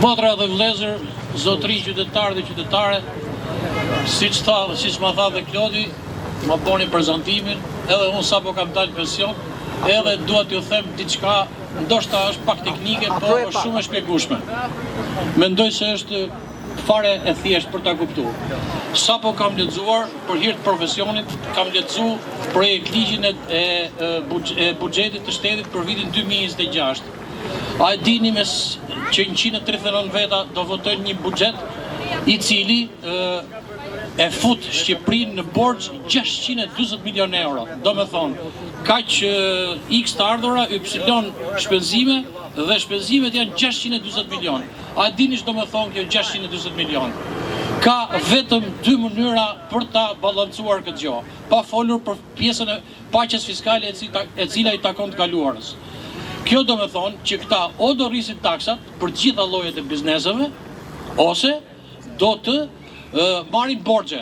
Motra dhe vlezër, zotëri qytetarë dhe qytetare, siç ma tha dhe Klodi, ma boni prezantimin, edhe unë sapo kam dalë pension, edhe dua t'ju them diçka, ndoshta është pak teknike, po është shumë e shpjegueshme. Mendoj se është fare e thjesht për ta kuptuar. Sapo kam lexuar për hir të profesionit, kam lexuar projekt ligjin e buxhetit të shtetit për vitin 2026. A e dini që 139 veta do votojnë një buxhet i cili e fut Shqipërinë në borxh 640 milion euro. Do me thonë, kaq X të ardhura, Y shpenzime dhe shpenzimet janë 640 milion. A dini që do me thonë kjo 640 milion? Ka vetëm 2 mënyra për ta balancuar këtë gjë, pa folur për pjesën e paqes fiskale e cila i takon të kaluarës. Kjo do me thonë që këta o do rrisin taksat për gjitha llojet e bizneseve, ose do të marrin borxhe.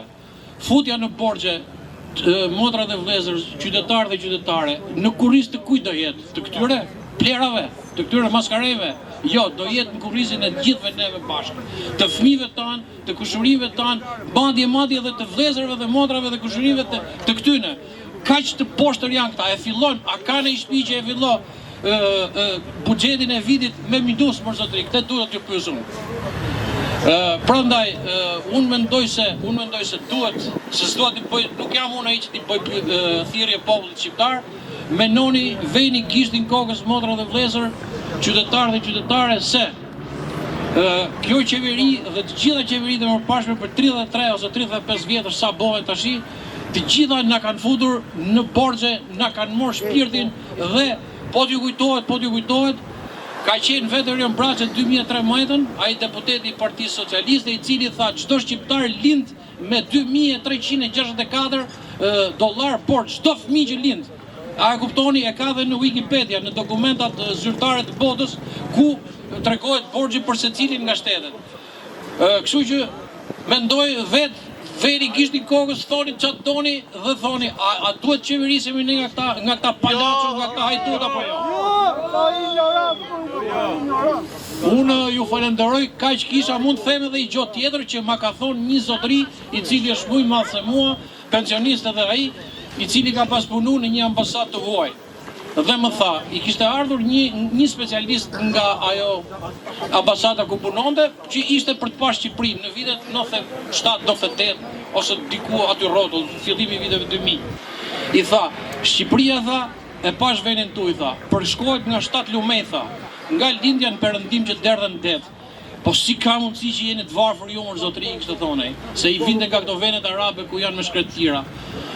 Futja në borxhe motra dhe vlezër, qytetarë dhe qytetare, në kurriz të kujt do jetë? Të këtyre plerave, të këtyre maskareve? Jo, do jetë në kurrizin e gjithëve neve bashkë. Të fëmijëve tanë, të kushurive tanë, madje edhe të vlezërve dhe motrave dhe kushurive të këtyne. Kaq të poshtër janë këta, e fillon, a ka në shtëpi që e fillon buxhetin e vitit me minus për zotëri, këtë duhet t'ju pyes unë. Prandaj, unë mendoj se duhet, se s'duhet t'i bëj, nuk jam unë ai që t'i bëj thirrje popullit shqiptar, menoni, veni gishtin kokës motra dhe vlezër, qytetarë dhe qytetare, se kjo qeveri dhe të gjitha qeveritë e mëparshme për 33 ose 35 vjetër sa bëhen tashi, të gjitha na kanë futur në borxhe, na kanë marrë shpirtin dhe po t'ju kujtohet, ka qenë vetë Erion Braçë 2013, ai deputeti i Partisë Socialiste, i cili tha çdo shqiptar lind me 2364 dollar borxh, çdo fëmijë që lind. A e kuptoni, e ka dhe në Wikipedia, në dokumentat zyrtare të botës, ku tregohet borxhi për secilin nga shtetet. Kështu që mendoj vetë veri gishti kokës, thoni çfarë doni dhe thoni, a duhet qeverisemi ne nga këta palaço, nga këta hajtuta apo jo? Unë ju falenderoj, kaq kisha, mund të them edhe i gjë tjetër që ma ka thonë një zotëri i cili është më i madh se mua, pensionist edhe ai, i cili ka pas punu në një ambasadë të huaj. Dhe më tha, i kishte ardhur një specialist nga ajo ambasada ku punonte, që ishte për të parë Shqipërinë në vitet 97-98, ose diku aty rrotull, fillimi i viteve 2000. I tha, Shqipëria, tha, e pash venin tu, i tha, përshkohet nga 7 lumej, tha, nga lindja në perëndim që derdhen det. Po si ka mundësi që jeni të varfër ju mër zotëri, kështë të thonej, se i vinte nga këto venet arabe ku janë me shkretëtira.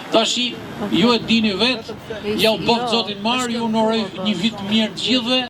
Tashi, ju e dini vetë, ja u bëftë zotin marë, ju në uroj një vit mirë të gjithëve.